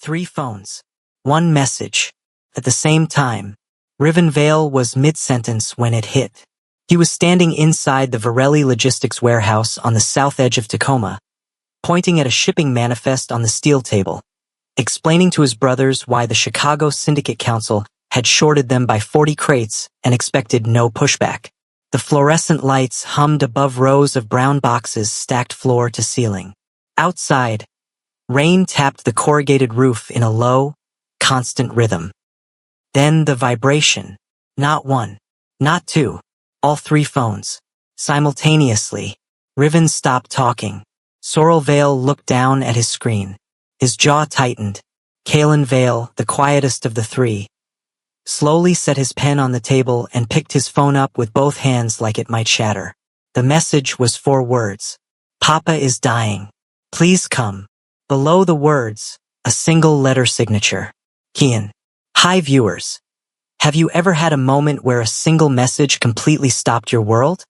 3 phones. 1 message. At the same time, Riven Vale was mid-sentence when it hit. He was standing inside the Varelli Logistics warehouse on the south edge of Tacoma, pointing at a shipping manifest on the steel table, explaining to his brothers why the Chicago Syndicate Council had shorted them by 40 crates and expected no pushback. The fluorescent lights hummed above rows of brown boxes stacked floor to ceiling. Outside, rain tapped the corrugated roof in a low, constant rhythm. Then the vibration. Not 1, not 2, all 3 phones. Simultaneously, Riven stopped talking. Sorrel Vale looked down at his screen. His jaw tightened. Kalen Vale, the quietest of the 3, slowly set his pen on the table and picked his phone up with both hands like it might shatter. The message was 4 words. Papa is dying. Please come. Below the words, a single letter signature. Kian. Hi viewers. Have you ever had a moment where a single message completely stopped your world?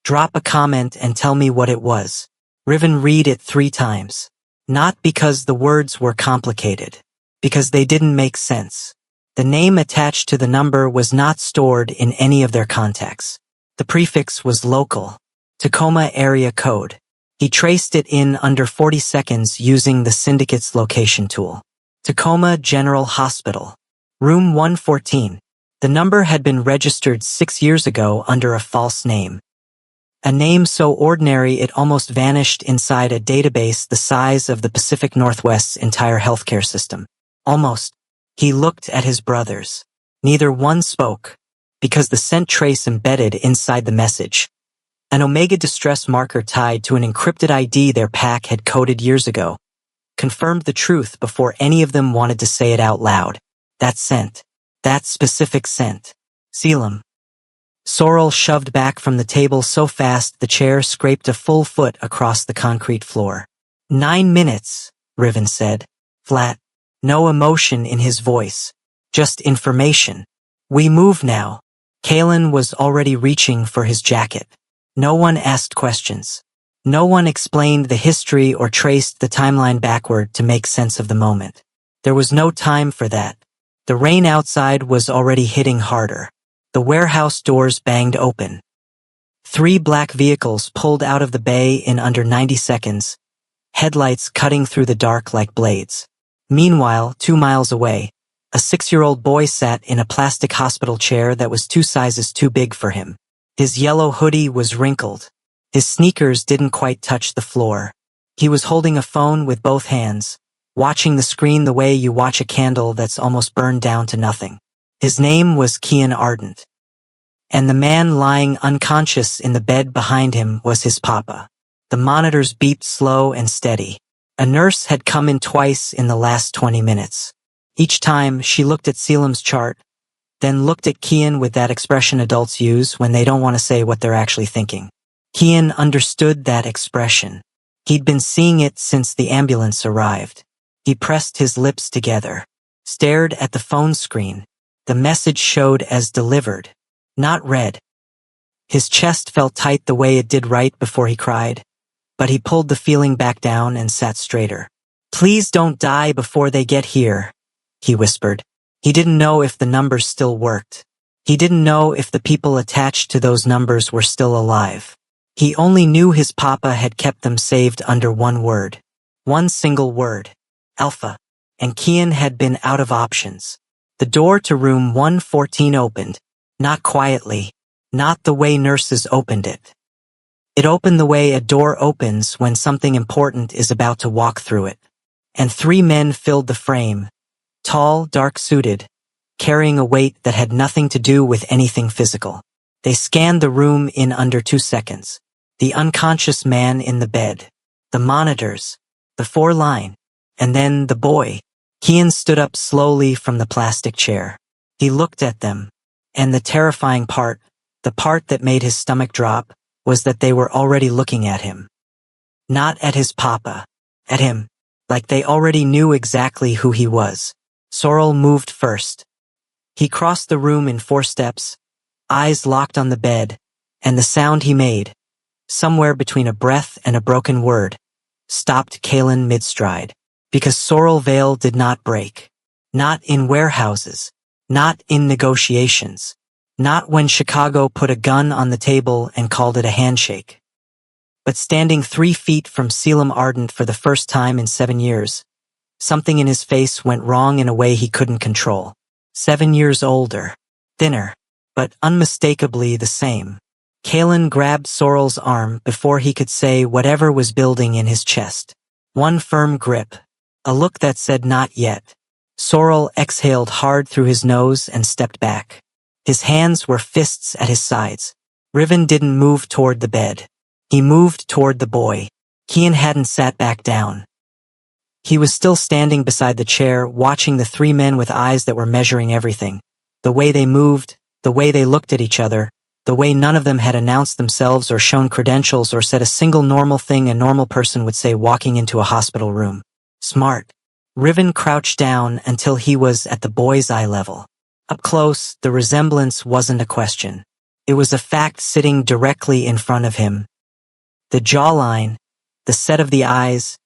Drop a comment and tell me what it was. Riven read it 3 times. Not because the words were complicated. Because they didn't make sense. The name attached to the number was not stored in any of their contacts. The prefix was local. Tacoma area code. He traced it in under 40 seconds using the Syndicate's location tool. Tacoma General Hospital. Room 114. The number had been registered 6 years ago under a false name. A name so ordinary it almost vanished inside a database the size of the Pacific Northwest's entire healthcare system. Almost. He looked at his brothers. Neither one spoke, because the scent trace embedded inside the message, an Omega distress marker tied to an encrypted ID their pack had coded years ago, confirmed the truth before any of them wanted to say it out loud. That scent. That specific scent. Selim. Sorrel shoved back from the table so fast the chair scraped a full foot across the concrete floor. 9 minutes, Riven said. Flat. No emotion in his voice. Just information. We move now. Kalen was already reaching for his jacket. No one asked questions. No one explained the history or traced the timeline backward to make sense of the moment. There was no time for that. The rain outside was already hitting harder. The warehouse doors banged open. 3 black vehicles pulled out of the bay in under 90 seconds, headlights cutting through the dark like blades. Meanwhile, 2 miles away, a 6-year-old boy sat in a plastic hospital chair that was 2 sizes too big for him. His yellow hoodie was wrinkled. His sneakers didn't quite touch the floor. He was holding a phone with both hands, watching the screen the way you watch a candle that's almost burned down to nothing. His name was Kian Ardent. And the man lying unconscious in the bed behind him was his papa. The monitors beeped slow and steady. A nurse had come in twice in the last 20 minutes. Each time, she looked at Selim's chart, then looked at Kian with that expression adults use when they don't want to say what they're actually thinking. Kian understood that expression. He'd been seeing it since the ambulance arrived. He pressed his lips together, stared at the phone screen. The message showed as delivered, not read. His chest felt tight the way it did right before he cried, but he pulled the feeling back down and sat straighter. Please don't die before they get here, he whispered. He didn't know if the numbers still worked. He didn't know if the people attached to those numbers were still alive. He only knew his papa had kept them saved under 1 word. 1 single word. Alpha. And Kian had been out of options. The door to room 114 opened, not quietly, not the way nurses opened it. It opened the way a door opens when something important is about to walk through it. And 3 men filled the frame, tall, dark-suited, carrying a weight that had nothing to do with anything physical. They scanned the room in under 2 seconds. The unconscious man in the bed, the monitors, the 4-line, and then the boy. Kian stood up slowly from the plastic chair. He looked at them, and the terrifying part, the part that made his stomach drop, was that they were already looking at him. Not at his papa, at him, like they already knew exactly who he was. Sorrel moved first. He crossed the room in 4 steps, eyes locked on the bed, and the sound he made, somewhere between a breath and a broken word, stopped Kalen mid-stride. Because Sorrel Vale did not break. Not in warehouses. Not in negotiations. Not when Chicago put a gun on the table and called it a handshake. But standing 3 feet from Selim Ardent for the first time in 7 years, something in his face went wrong in a way he couldn't control. 7 years older. Thinner. But unmistakably the same. Kalen grabbed Sorrel's arm before he could say whatever was building in his chest. One firm grip. A look that said not yet. Sorrel exhaled hard through his nose and stepped back. His hands were fists at his sides. Riven didn't move toward the bed. He moved toward the boy. Kian hadn't sat back down. He was still standing beside the chair, watching the 3 men with eyes that were measuring everything. The way they moved, the way they looked at each other, the way none of them had announced themselves or shown credentials or said a single normal thing a normal person would say walking into a hospital room. Smart. Riven crouched down until he was at the boy's eye level. Up close, the resemblance wasn't a question. It was a fact sitting directly in front of him. The jawline, the set of the eyes,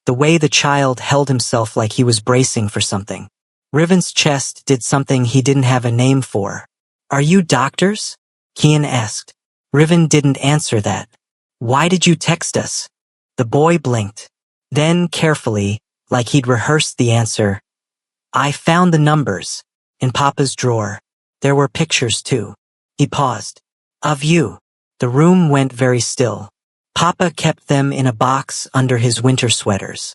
the way the child held himself like he was bracing for something. Riven's chest did something he didn't have a name for. "Are you doctors?" Kian asked. Riven didn't answer that. "Why did you text us?" The boy blinked. Then, carefully, like he'd rehearsed the answer, "I found the numbers. In Papa's drawer. There were pictures too." He paused. "Of you." The room went very still. Papa kept them in a box under his winter sweaters.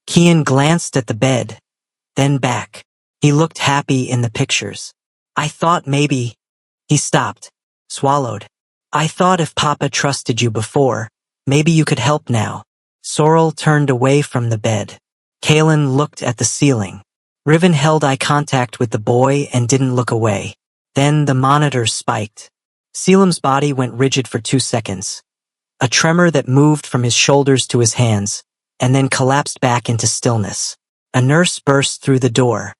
Kian glanced at the bed, then back. He looked happy in the pictures. "I thought maybe—" He stopped, swallowed. "I thought if Papa trusted you before, maybe you could help now." Sorrel turned away from the bed. Kalen looked at the ceiling. Riven held eye contact with the boy and didn't look away. Then the monitors spiked. Selim's body went rigid for 2 seconds. A tremor that moved from his shoulders to his hands, and then collapsed back into stillness. A nurse burst through the door.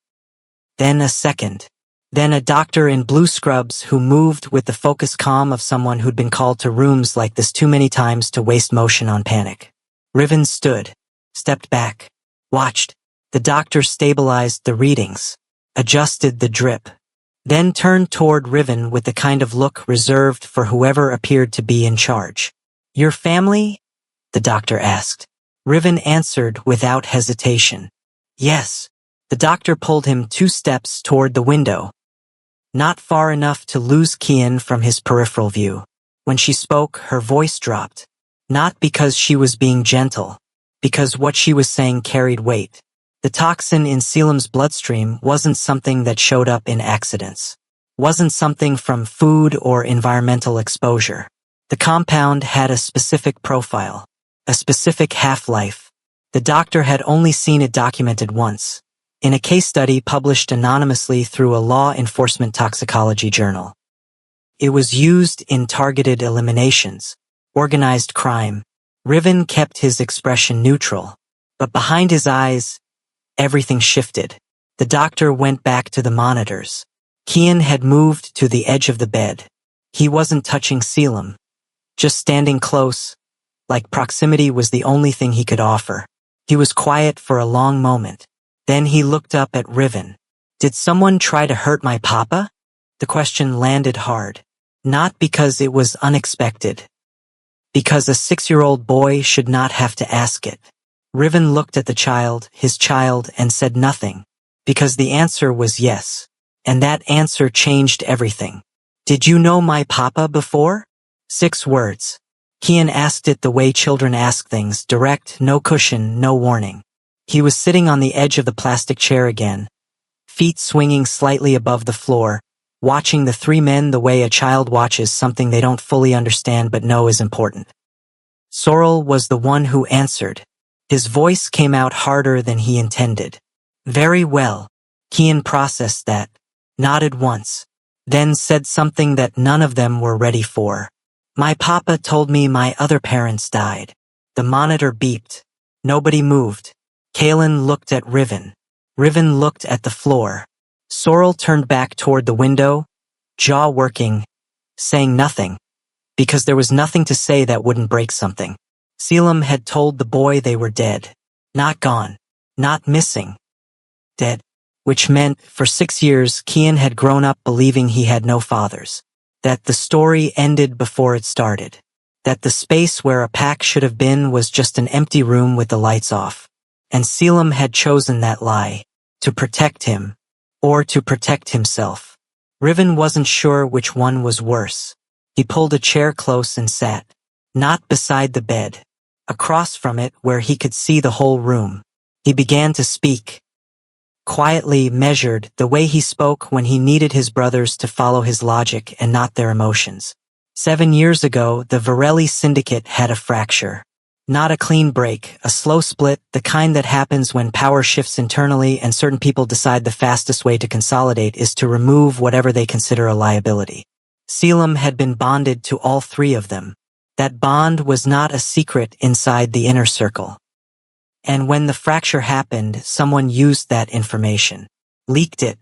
Then a second. Then a doctor in blue scrubs who moved with the focused calm of someone who'd been called to rooms like this too many times to waste motion on panic. Riven stood, stepped back, watched. The doctor stabilized the readings, adjusted the drip, then turned toward Riven with the kind of look reserved for whoever appeared to be in charge. "Your family?" the doctor asked. Riven answered without hesitation. "Yes." The doctor pulled him 2 steps toward the window, not far enough to lose Kian from his peripheral view. When she spoke, her voice dropped. Not because she was being gentle, because what she was saying carried weight. The toxin in Selim's bloodstream wasn't something that showed up in accidents. Wasn't something from food or environmental exposure. The compound had a specific profile, a specific half-life. The doctor had only seen it documented once, in a case study published anonymously through a law enforcement toxicology journal. It was used in targeted eliminations, organized crime. Riven kept his expression neutral, but behind his eyes, everything shifted. The doctor went back to the monitors. Kian had moved to the edge of the bed. He wasn't touching Selim, just standing close, like proximity was the only thing he could offer. He was quiet for a long moment. Then he looked up at Riven. "Did someone try to hurt my papa?" The question landed hard. Not because it was unexpected. Because a 6-year-old boy should not have to ask it. Riven looked at the child, his child, and said nothing. Because the answer was yes. And that answer changed everything. "Did you know my papa before?" 6 words. Kian asked it the way children ask things, direct, no cushion, no warning. He was sitting on the edge of the plastic chair again, feet swinging slightly above the floor, watching the 3 men the way a child watches something they don't fully understand but know is important. Sorrel was the one who answered. His voice came out harder than he intended. "Very well." Kian processed that, nodded once, then said something that none of them were ready for. "My papa told me my other parents died." The monitor beeped. Nobody moved. Kalen looked at Riven. Riven looked at the floor. Sorrel turned back toward the window, jaw working, saying nothing, because there was nothing to say that wouldn't break something. Selim had told the boy they were dead, not gone. Not missing. Dead. Which meant, for 6 years, Kian had grown up believing he had no fathers. That the story ended before it started. That the space where a pack should have been was just an empty room with the lights off. And Selim had chosen that lie. To protect him. Or to protect himself. Riven wasn't sure which one was worse. He pulled a chair close and sat. Not beside the bed. Across from it where he could see the whole room. He began to speak. Quietly, measured, the way he spoke when he needed his brothers to follow his logic and not their emotions. 7 years ago, the Varelli syndicate had a fracture. Not a clean break, a slow split, the kind that happens when power shifts internally and certain people decide the fastest way to consolidate is to remove whatever they consider a liability. Selim had been bonded to all 3 of them. That bond was not a secret inside the inner circle. And when the fracture happened, someone used that information. Leaked it.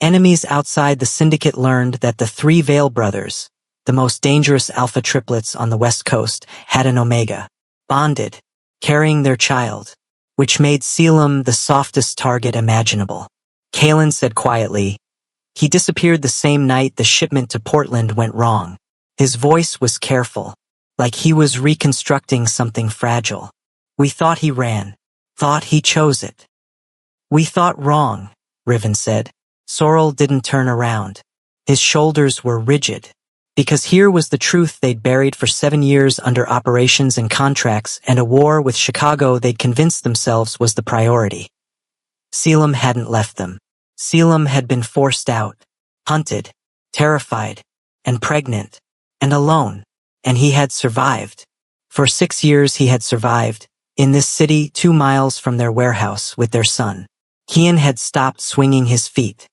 Enemies outside the syndicate learned that the 3 Vale brothers, the most dangerous alpha triplets on the West Coast, had an Omega. Bonded. Carrying their child. Which made Selim the softest target imaginable. Kalen said quietly, "He disappeared the same night the shipment to Portland went wrong." His voice was careful. Like he was reconstructing something fragile. "We thought he ran. Thought he chose it." "We thought wrong," Riven said. Sorrel didn't turn around. His shoulders were rigid. Because here was the truth they'd buried for 7 years under operations and contracts and a war with Chicago they'd convinced themselves was the priority. Selim hadn't left them. Selim had been forced out, hunted, terrified, and pregnant, and alone, and he had survived. For 6 years he had survived, in this city 2 miles from their warehouse with their son. Kian had stopped swinging his feet.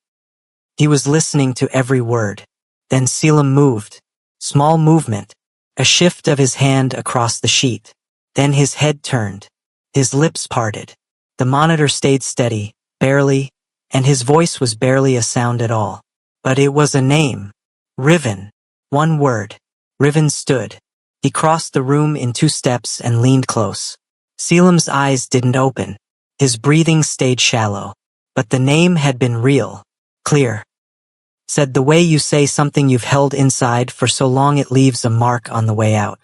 He was listening to every word. Then Selim moved. Small movement. A shift of his hand across the sheet. Then his head turned. His lips parted. The monitor stayed steady, barely, and his voice was barely a sound at all. But it was a name. Riven. 1 word. Riven stood. He crossed the room in 2 steps and leaned close. Selim's eyes didn't open. His breathing stayed shallow. But the name had been real. Clear. Said the way you say something you've held inside for so long it leaves a mark on the way out.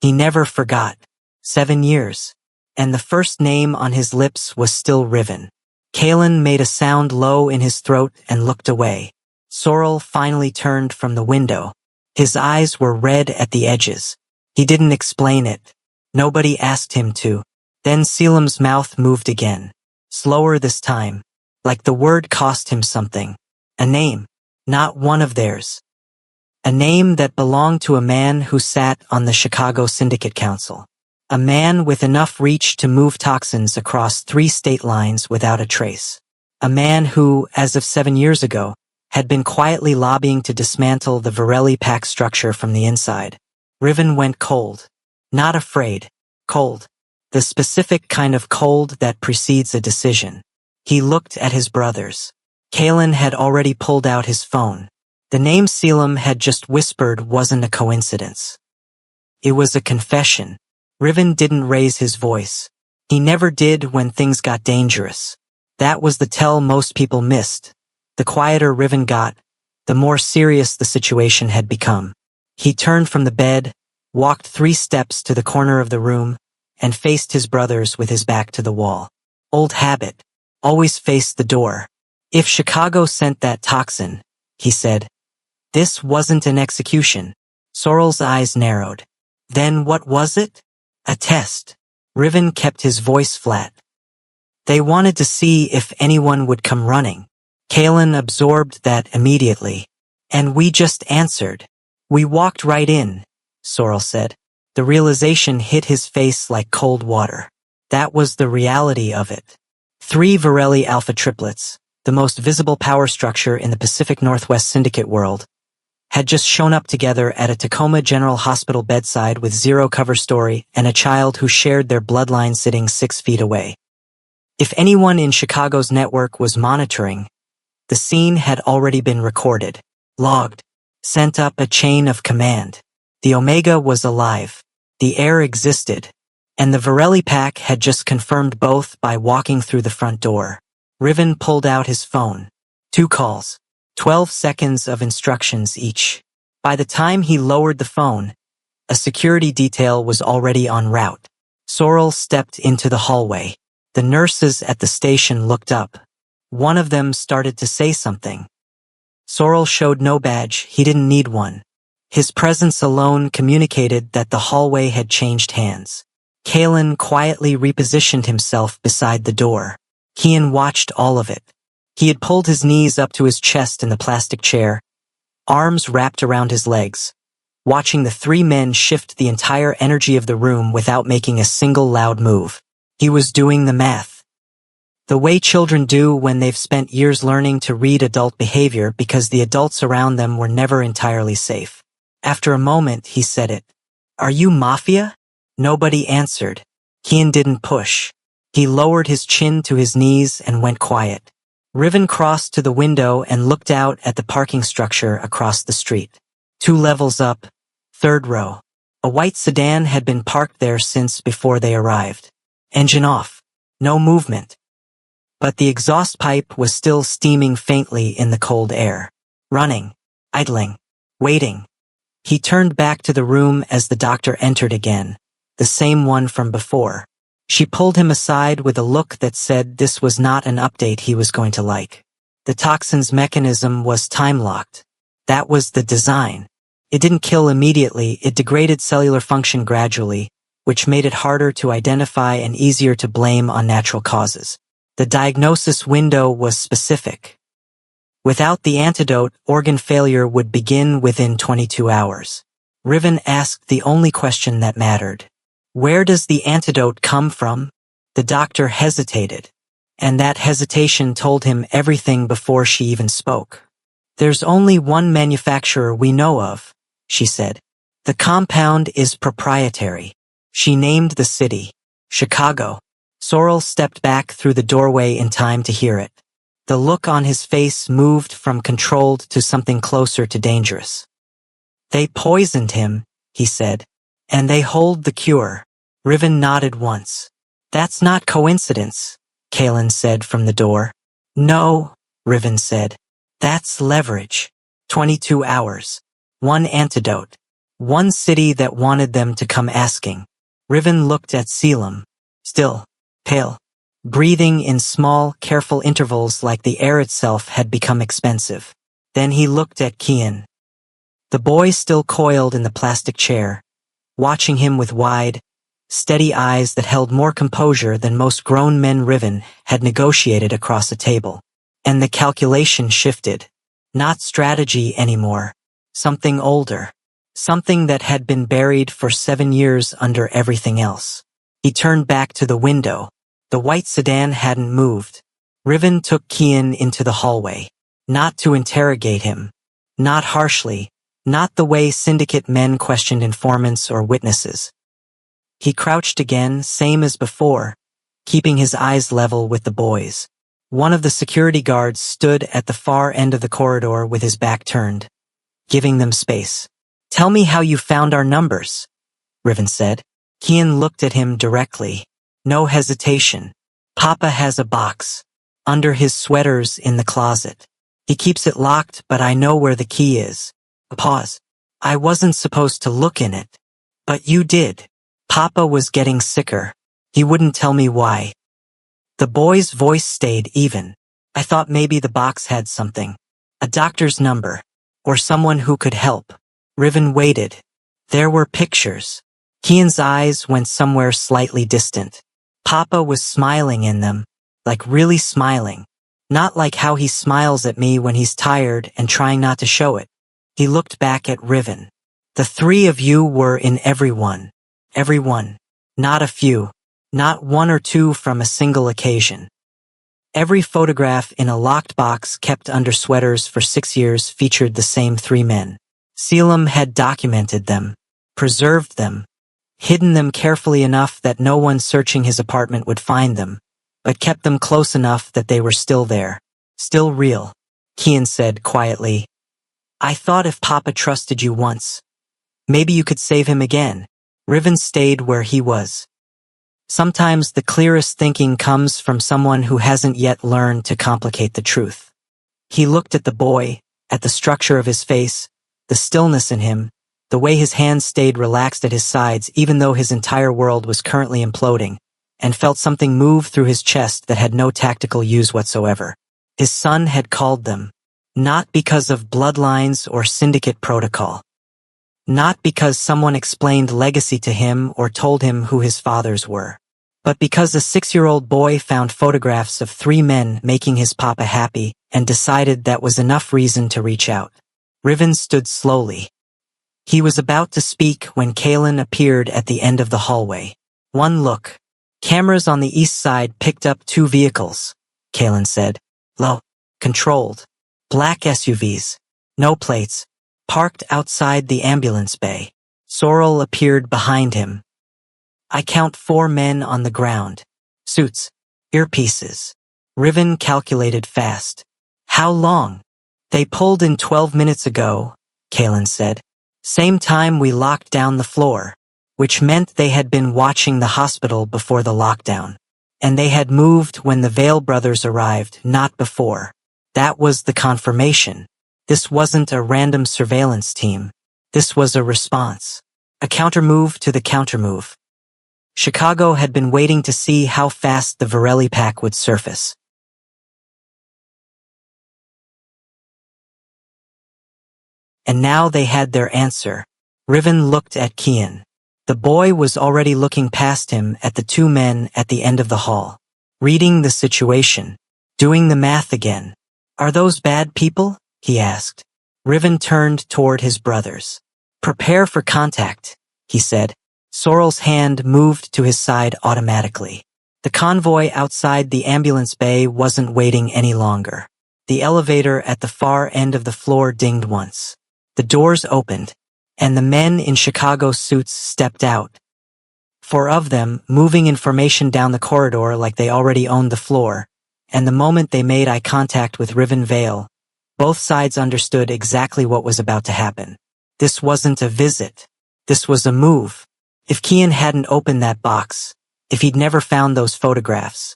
He never forgot. 7 years. And the first name on his lips was still Riven. Kalen made a sound low in his throat and looked away. Sorrel finally turned from the window. His eyes were red at the edges. He didn't explain it. Nobody asked him to. Then Selim's mouth moved again. Slower this time. Like the word cost him something. A name. Not one of theirs. A name that belonged to a man who sat on the Chicago Syndicate Council. A man with enough reach to move toxins across 3 state lines without a trace. A man who, as of 7 years ago, had been quietly lobbying to dismantle the Varelli pack structure from the inside. Riven went cold. Not afraid. Cold. The specific kind of cold that precedes a decision. He looked at his brothers. Kalen had already pulled out his phone. The name Selim had just whispered wasn't a coincidence. It was a confession. Riven didn't raise his voice. He never did when things got dangerous. That was the tell most people missed. The quieter Riven got, the more serious the situation had become. He turned from the bed, walked 3 steps to the corner of the room, and faced his brothers with his back to the wall. Old habit. Always faced the door. If Chicago sent that toxin, he said. This wasn't an execution. Sorrel's eyes narrowed. Then what was it? A test. Riven kept his voice flat. They wanted to see if anyone would come running. Kalen absorbed that immediately. And we just answered. We walked right in, Sorrel said. The realization hit his face like cold water. That was the reality of it. 3 Varelli alpha triplets, the most visible power structure in the Pacific Northwest syndicate world, had just shown up together at a Tacoma General Hospital bedside with 0 cover story and a child who shared their bloodline sitting 6 feet away. If anyone in Chicago's network was monitoring, the scene had already been recorded, logged, sent up a chain of command. The Omega was alive. The air existed. and the Varelli pack had just confirmed both by walking through the front door. Riven pulled out his phone. 2 calls. 12 seconds of instructions each. By the time he lowered the phone, a security detail was already en route. Sorrel stepped into the hallway. The nurses at the station looked up. One of them started to say something. Sorrel showed no badge, he didn't need one. His presence alone communicated that the hallway had changed hands. Kalen quietly repositioned himself beside the door. Kian watched all of it. He had pulled his knees up to his chest in the plastic chair, arms wrapped around his legs, watching the 3 men shift the entire energy of the room without making a single loud move. He was doing the math. The way children do when they've spent years learning to read adult behavior because the adults around them were never entirely safe. After a moment, he said it. "Are you Mafia?" Nobody answered. Kian didn't push. He lowered his chin to his knees and went quiet. Riven crossed to the window and looked out at the parking structure across the street. 2 levels up, 3rd row. A white sedan had been parked there since before they arrived. Engine off. No movement. But the exhaust pipe was still steaming faintly in the cold air. Running. Idling. Waiting. He turned back to the room as the doctor entered again, the same one from before. She pulled him aside with a look that said this was not an update he was going to like. The toxin's mechanism was time-locked. That was the design. It didn't kill immediately, it degraded cellular function gradually, which made it harder to identify and easier to blame on natural causes. The diagnosis window was specific. Without the antidote, organ failure would begin within 22 hours. Riven asked the only question that mattered. Where does the antidote come from? The doctor hesitated, and that hesitation told him everything before she even spoke. There's only one manufacturer we know of, she said. The compound is proprietary. She named the city, Chicago. Sorrel stepped back through the doorway in time to hear it. The look on his face moved from controlled to something closer to dangerous. They poisoned him, he said. And they hold the cure. Riven nodded once. That's not coincidence, Kalen said from the door. No, Riven said. That's leverage. 22 hours. 1 antidote. 1 city that wanted them to come asking. Riven looked at Selim. Still, pale. Breathing in small, careful intervals like the air itself had become expensive. Then he looked at Kian. The boy still coiled in the plastic chair, watching him with wide, steady eyes that held more composure than most grown men Riven had negotiated across a table. And the calculation shifted. Not strategy anymore. Something older. Something that had been buried for 7 years under everything else. He turned back to the window. The white sedan hadn't moved. Riven took Kian into the hallway. Not to interrogate him. Not harshly. Not the way syndicate men questioned informants or witnesses. He crouched again, same as before, keeping his eyes level with the boys. One of the security guards stood at the far end of the corridor with his back turned, giving them space. Tell me how you found our numbers, Riven said. Kian looked at him directly. No hesitation. Papa has a box. Under his sweaters in the closet. He keeps it locked, but I know where the key is. A pause. I wasn't supposed to look in it. But you did. Papa was getting sicker. He wouldn't tell me why. The boy's voice stayed even. I thought maybe the box had something. A doctor's number. Or someone who could help. Riven waited. There were pictures. Kian's eyes went somewhere slightly distant. Papa was smiling in them. Like really smiling. Not like how he smiles at me when he's tired and trying not to show it. He looked back at Riven. The 3 of you were in everyone. Everyone. Not a few. Not 1 or 2 from a single occasion. Every photograph in a locked box kept under sweaters for 6 years featured the same 3 men. Selim had documented them, preserved them, hidden them carefully enough that no one searching his apartment would find them, but kept them close enough that they were still there. Still real, Kian said quietly. I thought if Papa trusted you once, maybe you could save him again. Riven stayed where he was. Sometimes the clearest thinking comes from someone who hasn't yet learned to complicate the truth. He looked at the boy, at the structure of his face, the stillness in him, the way his hands stayed relaxed at his sides even though his entire world was currently imploding, and felt something move through his chest that had no tactical use whatsoever. His son had called them, not because of bloodlines or syndicate protocol. Not because someone explained legacy to him or told him who his fathers were, but because a 6-year-old boy found photographs of 3 men making his papa happy and decided that was enough reason to reach out. Riven stood slowly. He was about to speak when Kalen appeared at the end of the hallway. One look. Cameras on the east side picked up 2 vehicles, Kalen said. Low, controlled, black SUVs, no plates, parked outside the ambulance bay. Sorrel appeared behind him. I count 4 men on the ground. Suits, earpieces. Riven calculated fast. How long? They pulled in 12 minutes ago, Kalen said. Same time we locked down the floor, which meant they had been watching the hospital before the lockdown. And they had moved when the Vale brothers arrived, not before. That was the confirmation. This wasn't a random surveillance team. This was a response. A countermove to the countermove. Chicago had been waiting to see how fast the Varelli pack would surface. And now they had their answer. Riven looked at Kian. The boy was already looking past him at the 2 men at the end of the hall. Reading the situation. Doing the math again. Are those bad people? He asked. Riven turned toward his brothers. Prepare for contact, he said. Sorrel's hand moved to his side automatically. The convoy outside the ambulance bay wasn't waiting any longer. The elevator at the far end of the floor dinged once. The doors opened, and the men in Chicago suits stepped out. 4 of them, moving information down the corridor like they already owned the floor, and the moment they made eye contact with Riven Vale, both sides understood exactly what was about to happen. This wasn't a visit. This was a move. If Kian hadn't opened that box, if he'd never found those photographs,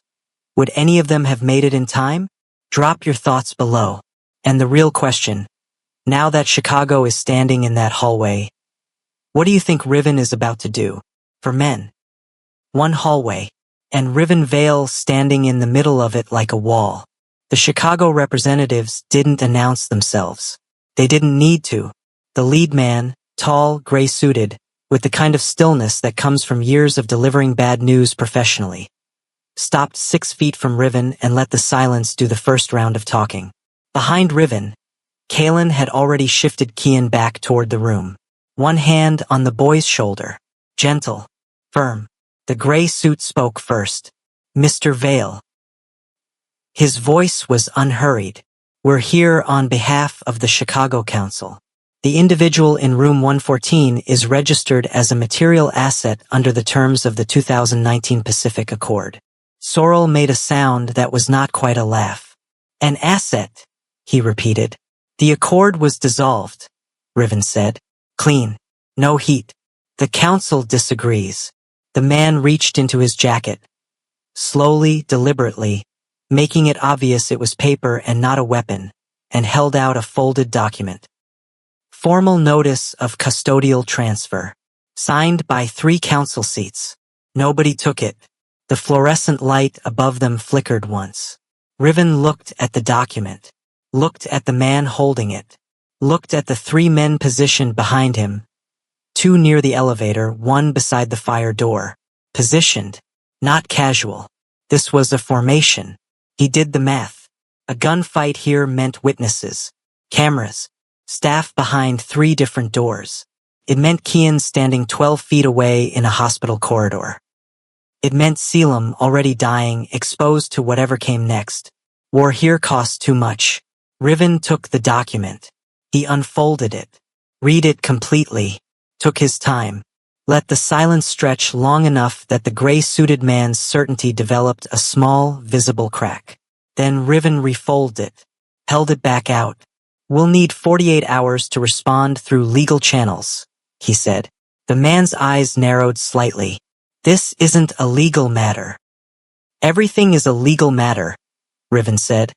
would any of them have made it in time? Drop your thoughts below. And the real question, now that Chicago is standing in that hallway, what do you think Riven is about to do? For men. 1 hallway, and Riven Vale standing in the middle of it like a wall. The Chicago representatives didn't announce themselves. They didn't need to. The lead man, tall, gray-suited, with the kind of stillness that comes from years of delivering bad news professionally, stopped 6 feet from Riven and let the silence do the first round of talking. Behind Riven, Kalen had already shifted Kian back toward the room. 1 hand on the boy's shoulder. Gentle. Firm. The gray suit spoke first. Mr. Vale. His voice was unhurried. We're here on behalf of the Chicago Council. The individual in room 114 is registered as a material asset under the terms of the 2019 Pacific Accord. Sorrel made a sound that was not quite a laugh. An asset, he repeated. The accord was dissolved, Riven said. Clean. No heat. The council disagrees. The man reached into his jacket. Slowly, deliberately, making it obvious it was paper and not a weapon, and held out a folded document. Formal notice of custodial transfer. Signed by 3 council seats. Nobody took it. The fluorescent light above them flickered once. Riven looked at the document. Looked at the man holding it. Looked at the 3 men positioned behind him. 2 near the elevator, 1 beside the fire door. Positioned. Not casual. This was a formation. He did the math. A gunfight here meant witnesses. Cameras. Staff behind 3 different doors. It meant Kian standing 12 feet away in a hospital corridor. It meant Selim already dying, exposed to whatever came next. War here cost too much. Riven took the document. He unfolded it. Read it completely. Took his time. Let the silence stretch long enough that the gray-suited man's certainty developed a small, visible crack. Then Riven refolded it. Held it back out. We'll need 48 hours to respond through legal channels, he said. The man's eyes narrowed slightly. This isn't a legal matter. Everything is a legal matter, Riven said.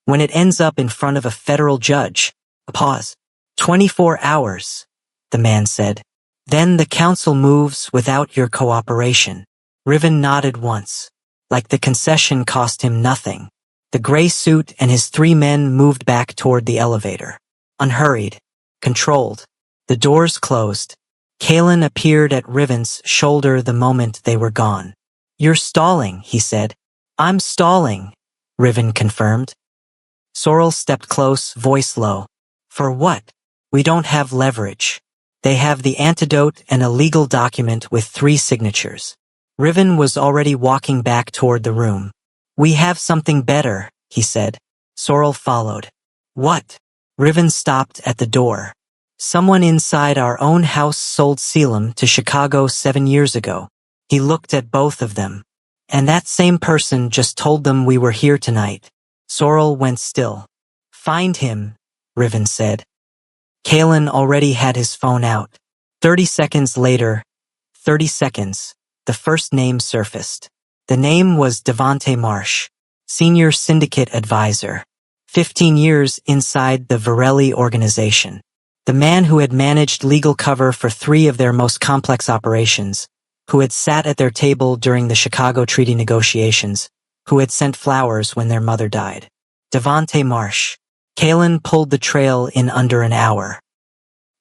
When it ends up in front of a federal judge. A pause. 24 hours, the man said. Then the council moves without your cooperation. Riven nodded once. Like the concession cost him nothing. The gray suit and his 3 men moved back toward the elevator. Unhurried. Controlled. The doors closed. Kalen appeared at Riven's shoulder the moment they were gone. You're stalling, he said. I'm stalling, Riven confirmed. Sorrel stepped close, voice low. For what? We don't have leverage. They have the antidote and a legal document with 3 signatures. Riven was already walking back toward the room. We have something better, he said. Sorrel followed. What? Riven stopped at the door. Someone inside our own house sold Selim to Chicago 7 years ago. He looked at both of them. And that same person just told them we were here tonight. Sorrel went still. Find him, Riven said. Kalen already had his phone out. 30 seconds later, 30 seconds, the first name surfaced. The name was Devonte Marsh, Senior Syndicate Advisor. 15 years inside the Varelli organization. The man who had managed legal cover for 3 of their most complex operations, who had sat at their table during the Chicago Treaty negotiations, who had sent flowers when their mother died. Devonte Marsh. Kalen pulled the trail in under an hour.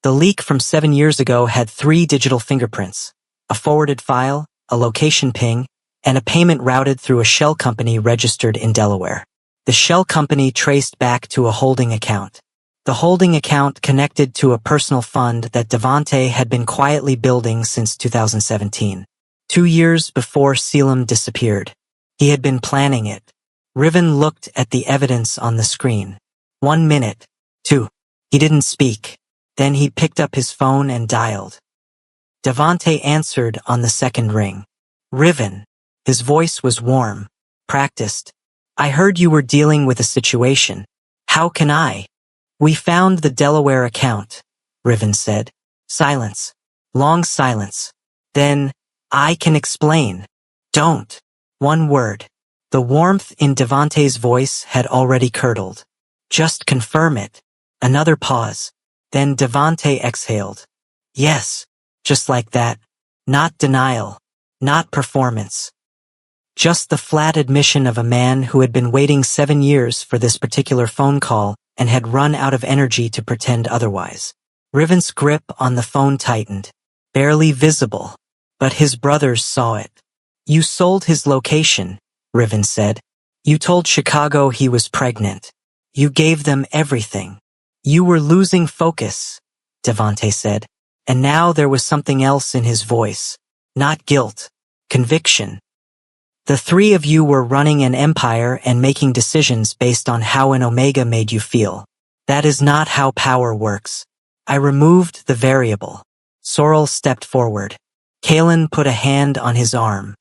The leak from 7 years ago had 3 digital fingerprints, a forwarded file, a location ping, and a payment routed through a shell company registered in Delaware. The shell company traced back to a holding account. The holding account connected to a personal fund that Devonte had been quietly building since 2017. 2 years before Selim disappeared. He had been planning it. Riven looked at the evidence on the screen. 1 minute. 2. He didn't speak. Then he picked up his phone and dialed. Devonte answered on the second ring. Riven. His voice was warm, practiced. I heard you were dealing with a situation. How can I? We found the Delaware account, Riven said. Silence. Long silence. Then, I can explain. Don't. 1 word. The warmth in Devonte's voice had already curdled. Just confirm it. Another pause. Then Devonte exhaled. Yes. Just like that. Not denial. Not performance. Just the flat admission of a man who had been waiting 7 years for this particular phone call and had run out of energy to pretend otherwise. Riven's grip on the phone tightened. Barely visible. But his brothers saw it. You sold his location, Riven said. You told Chicago he was pregnant. You gave them everything. You were losing focus, Devonte said. And now there was something else in his voice. Not guilt. Conviction. The 3 of you were running an empire and making decisions based on how an Omega made you feel. That is not how power works. I removed the variable. Sorrel stepped forward. Kalen put a hand on his arm.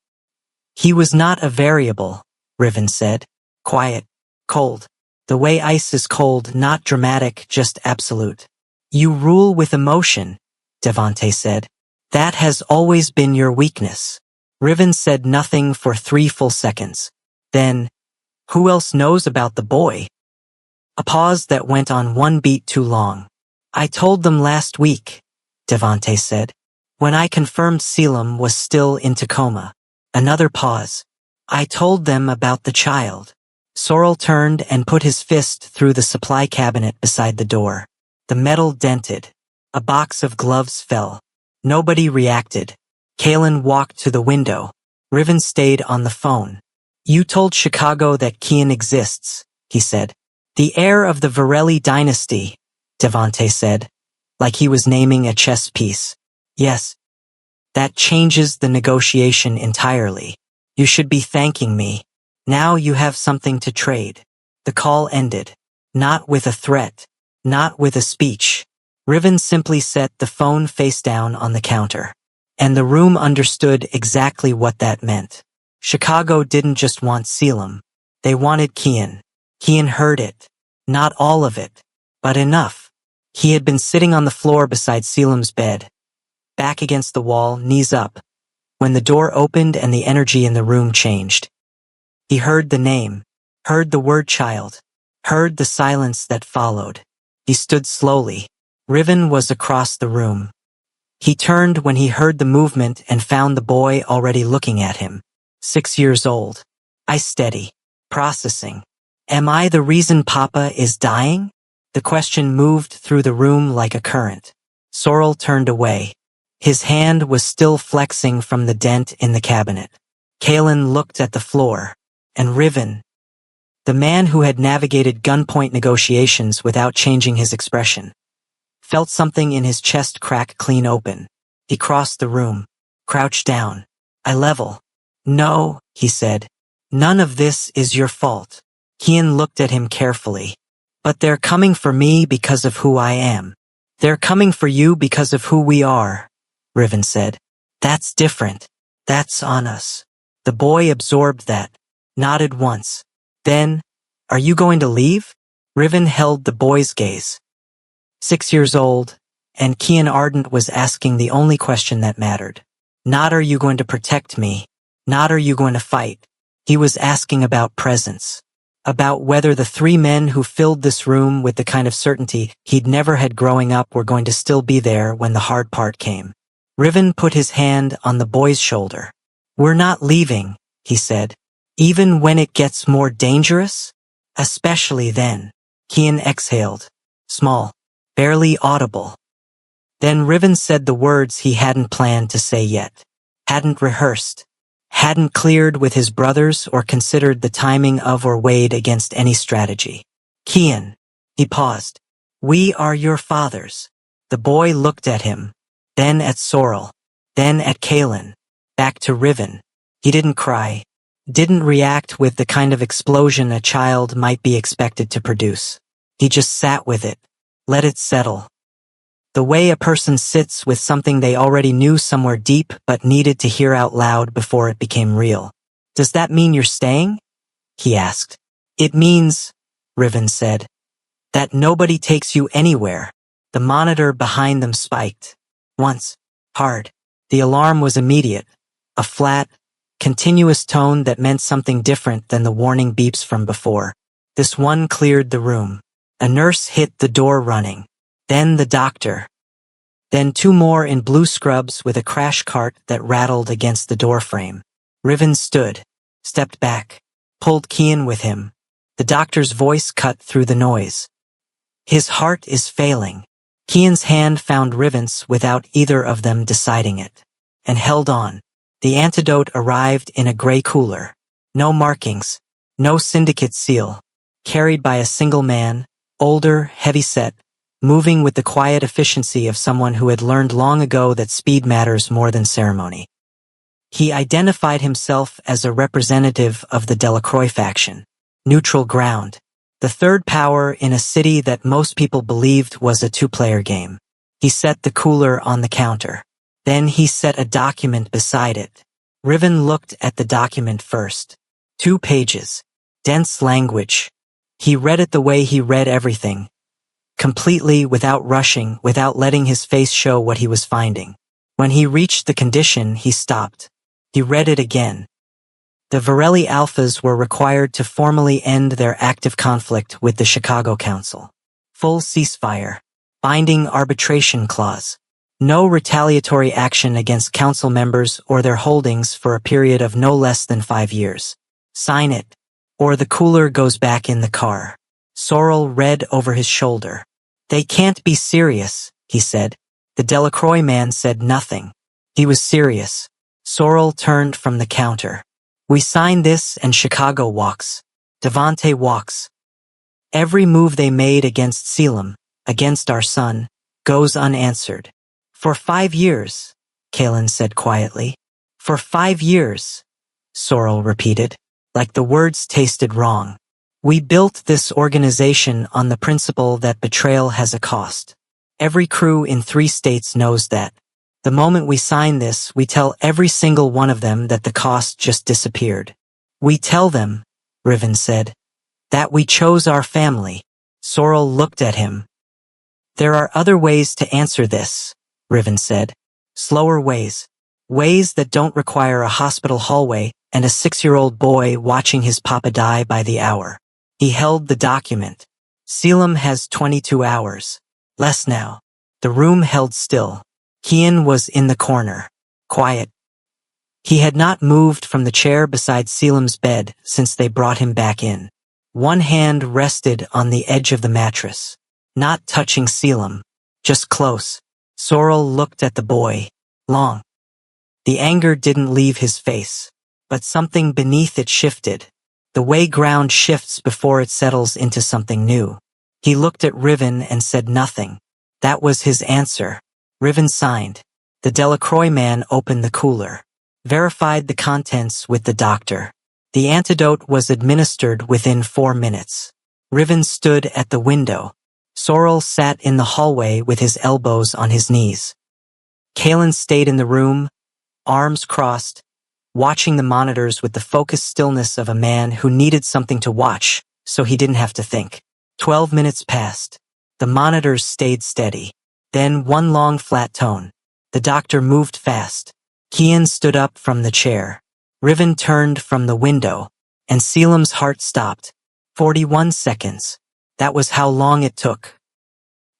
He was not a variable, Riven said. Quiet. Cold. The way ice is cold, not dramatic, just absolute. You rule with emotion, Devonte said. That has always been your weakness. Riven said nothing for 3 full seconds. Then, who else knows about the boy? A pause that went on 1 beat too long. I told them last week, Devonte said. When I confirmed Selim was still in Tacoma. Another pause. I told them about the child. Sorrel turned and put his fist through the supply cabinet beside the door. The metal dented. A box of gloves fell. Nobody reacted. Kalen walked to the window. Riven stayed on the phone. You told Chicago that Kian exists, he said. The heir of the Varelli dynasty, Devonte said, like he was naming a chess piece. Yes. That changes the negotiation entirely. You should be thanking me. Now you have something to trade. The call ended. Not with a threat. Not with a speech. Riven simply set the phone face down on the counter. And the room understood exactly what that meant. Chicago didn't just want Selim. They wanted Kian. Kian heard it. Not all of it, but enough. He had been sitting on the floor beside Selim's bed, back against the wall, knees up, when the door opened and the energy in the room changed. He heard the name, heard the word child, heard the silence that followed. He stood slowly. Riven was across the room. He turned when he heard the movement and found the boy already looking at him. 6 years old. I steady. Processing. Am I the reason Papa is dying? The question moved through the room like a current. Sorrel turned away. His hand was still flexing from the dent in the cabinet. Kalen looked at the floor. And Riven, the man who had navigated gunpoint negotiations without changing his expression, felt something in his chest crack clean open. He crossed the room, crouched down. I level. No, he said. None of this is your fault. Kian looked at him carefully. But they're coming for me because of who I am. They're coming for you because of who we are, Riven said. That's different. That's on us. The boy absorbed that, nodded once. Then, are you going to leave? Riven held the boy's gaze. 6 years old, and Kian Ardent was asking the only question that mattered. Not are you going to protect me, not are you going to fight. He was asking about presence. About whether the 3 men who filled this room with the kind of certainty he'd never had growing up were going to still be there when the hard part came. Riven put his hand on the boy's shoulder. We're not leaving, he said. Even when it gets more dangerous? Especially then. Kian exhaled. Small. Barely audible. Then Riven said the words he hadn't planned to say yet. Hadn't rehearsed. Hadn't cleared with his brothers or considered the timing of or weighed against any strategy. Kian. He paused. We are your fathers. The boy looked at him. Then at Sorrel. Then at Kalen. Back to Riven. He didn't cry. Didn't react with the kind of explosion a child might be expected to produce. He just sat with it. Let it settle. The way a person sits with something they already knew somewhere deep but needed to hear out loud before it became real. Does that mean you're staying? He asked. It means, Riven said, that nobody takes you anywhere. The monitor behind them spiked. Once. Hard. The alarm was immediate. A flat, continuous tone that meant something different than the warning beeps from before. This one cleared the room. A nurse hit the door running. Then the doctor. Then 2 more in blue scrubs with a crash cart that rattled against the doorframe. Riven stood, stepped back, pulled Kian with him. The doctor's voice cut through the noise. His heart is failing. Kian's hand found Riven's without either of them deciding it. And held on. The antidote arrived in a gray cooler. No markings. No syndicate seal. Carried by a single man, older, heavy-set, moving with the quiet efficiency of someone who had learned long ago that speed matters more than ceremony. He identified himself as a representative of the Delacroix faction. Neutral ground. The third power in a city that most people believed was a 2-player game. He set the cooler on the counter. Then he set a document beside it. Riven looked at the document first. 2 pages. Dense language. He read it the way he read everything. Completely, without rushing, without letting his face show what he was finding. When he reached the condition, he stopped. He read it again. The Varelli Alphas were required to formally end their active conflict with the Chicago Council. Full ceasefire. Binding arbitration clause. No retaliatory action against council members or their holdings for a period of no less than 5 years. Sign it, or the cooler goes back in the car. Sorrel read over his shoulder. They can't be serious, he said. The Delacroix man said nothing. He was serious. Sorrel turned from the counter. We sign this and Chicago walks. Devante walks. Every move they made against Selim, against our son, goes unanswered. For 5 years, Kalen said quietly. For 5 years, Sorrel repeated, like the words tasted wrong. We built this organization on the principle that betrayal has a cost. Every crew in 3 states knows that. The moment we sign this, we tell every single one of them that the cost just disappeared. We tell them, Riven said, that we chose our family. Sorrel looked at him. There are other ways to answer this, Riven said. Slower ways. Ways that don't require a hospital hallway and a 6-year-old boy watching his papa die by the hour. He held the document. Selim has 22 hours. Less now. The room held still. Kian was in the corner. Quiet. He had not moved from the chair beside Selim's bed since they brought him back in. One hand rested on the edge of the mattress. Not touching Selim. Just close. Sorrel looked at the boy. Long. The anger didn't leave his face. But something beneath it shifted. The way ground shifts before it settles into something new. He looked at Riven and said nothing. That was his answer. Riven signed. The Delacroix man opened the cooler. Verified the contents with the doctor. The antidote was administered within 4 minutes. Riven stood at the window. Sorrel sat in the hallway with his elbows on his knees. Kalen stayed in the room, arms crossed, watching the monitors with the focused stillness of a man who needed something to watch, so he didn't have to think. 12 minutes passed. The monitors stayed steady. Then one long flat tone. The doctor moved fast. Kian stood up from the chair. Riven turned from the window, and Selim's heart stopped. 41 seconds. That was how long it took.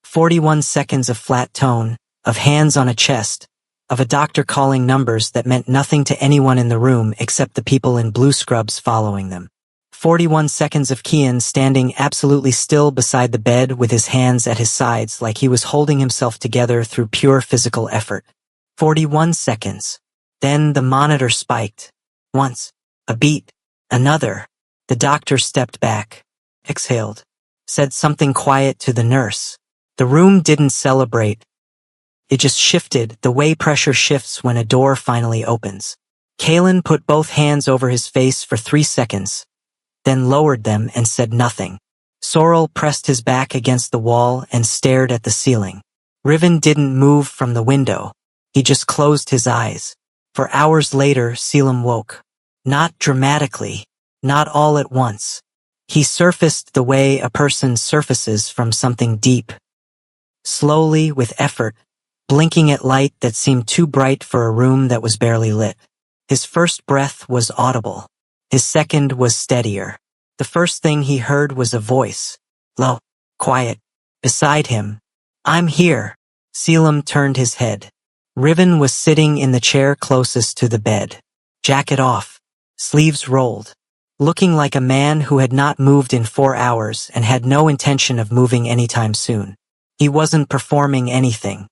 41 seconds of flat tone, of hands on a chest, of a doctor calling numbers that meant nothing to anyone in the room except the people in blue scrubs following them. 41 seconds of Kian standing absolutely still beside the bed with his hands at his sides like he was holding himself together through pure physical effort. 41 seconds. Then the monitor spiked. Once. A beat. Another. The doctor stepped back. Exhaled. Said something quiet to the nurse. The room didn't celebrate. It just shifted the way pressure shifts when a door finally opens. Kalen put both hands over his face for 3 seconds, then lowered them and said nothing. Sorrel pressed his back against the wall and stared at the ceiling. Riven didn't move from the window. He just closed his eyes. For hours later, Selim woke. Not dramatically. Not all at once. He surfaced the way a person surfaces from something deep. Slowly, with effort, blinking at light that seemed too bright for a room that was barely lit. His first breath was audible. His second was steadier. The first thing he heard was a voice. Low. Quiet. Beside him. I'm here. Selim turned his head. Riven was sitting in the chair closest to the bed. Jacket off. Sleeves rolled. Looking like a man who had not moved in 4 hours and had no intention of moving anytime soon. He wasn't performing anything.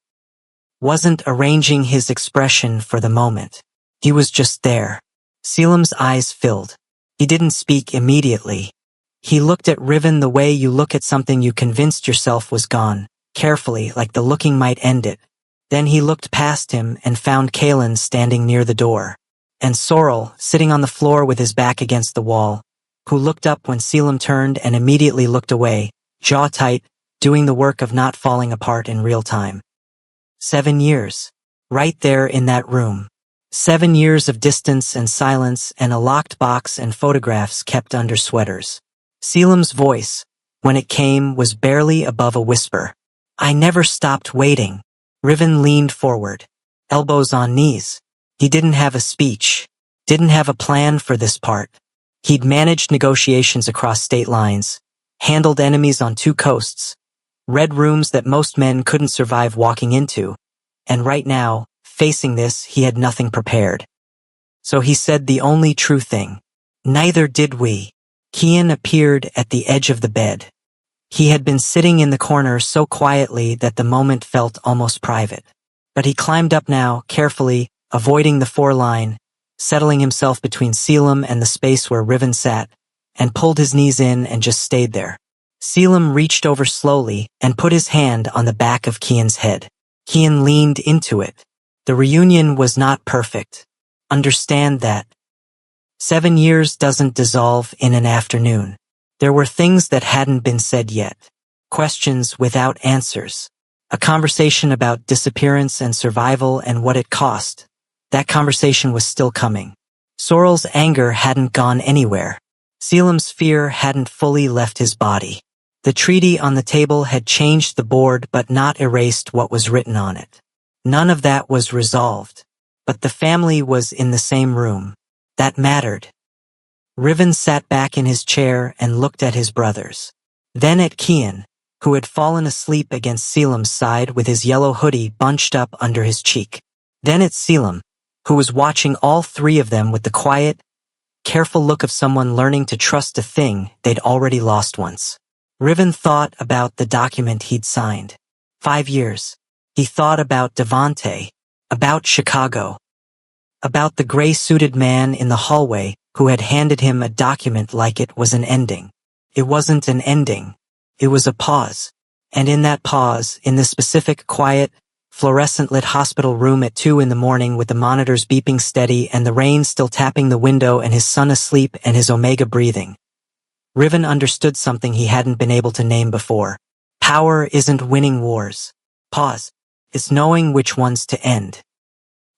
Wasn't arranging his expression for the moment. He was just there. Selim's eyes filled. He didn't speak immediately. He looked at Riven the way you look at something you convinced yourself was gone, carefully, like the looking might end it. Then he looked past him and found Kalen standing near the door. And Sorrel, sitting on the floor with his back against the wall, who looked up when Selim turned and immediately looked away, jaw tight, doing the work of not falling apart in real time. 7 years. Right there in that room. 7 years of distance and silence and a locked box and photographs kept under sweaters. Selim's voice, when it came, was barely above a whisper. I never stopped waiting. Riven leaned forward, elbows on knees. He didn't have a speech, didn't have a plan for this part. He'd managed negotiations across state lines, handled enemies on 2 coasts, read rooms that most men couldn't survive walking into, and right now, facing this, he had nothing prepared. So he said the only true thing. Neither did we. Kian appeared at the edge of the bed. He had been sitting in the corner so quietly that the moment felt almost private. But he climbed up now, carefully, avoiding the 4-line, settling himself between Selim and the space where Riven sat, and pulled his knees in and just stayed there. Selim reached over slowly and put his hand on the back of Kian's head. Kian leaned into it. The reunion was not perfect. Understand that. 7 years doesn't dissolve in an afternoon. There were things that hadn't been said yet. Questions without answers. A conversation about disappearance and survival and what it cost. That conversation was still coming. Sorrel's anger hadn't gone anywhere. Selim's fear hadn't fully left his body. The treaty on the table had changed the board but not erased what was written on it. None of that was resolved. but the family was in the same room. That mattered. Riven sat back in his chair and looked at his brothers. Then at Kian, who had fallen asleep against Selim's side with his yellow hoodie bunched up under his cheek. Then at Selim, who was watching all three of them with the quiet, careful look of someone learning to trust a thing they'd already lost once. Riven thought about the document he'd signed. 5 years. He thought about Devante, about Chicago, about the gray-suited man in the hallway who had handed him a document like it was an ending. It wasn't an ending. It was a pause. And in that pause, in the specific, quiet, fluorescent-lit hospital room at 2 in the morning with the monitors beeping steady and the rain still tapping the window and his son asleep and his Omega breathing, Riven understood something he hadn't been able to name before. Power isn't winning wars. Pause. It's knowing which ones to end.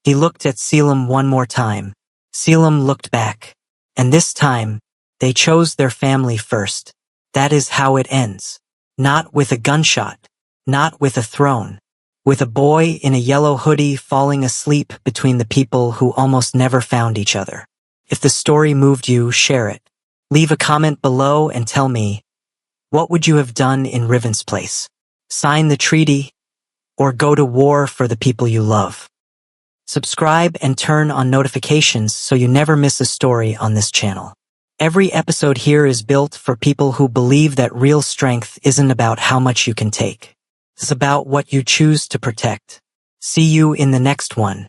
He looked at Selim one more time. Selim looked back. And this time, they chose their family first. That is how it ends. Not with a gunshot. Not with a throne. With a boy in a yellow hoodie falling asleep between the people who almost never found each other. If the story moved you, share it. Leave a comment below and tell me, what would you have done in Riven's place? Sign the treaty, or go to war for the people you love? Subscribe and turn on notifications so you never miss a story on this channel. Every episode here is built for people who believe that real strength isn't about how much you can take. It's about what you choose to protect. See you in the next one.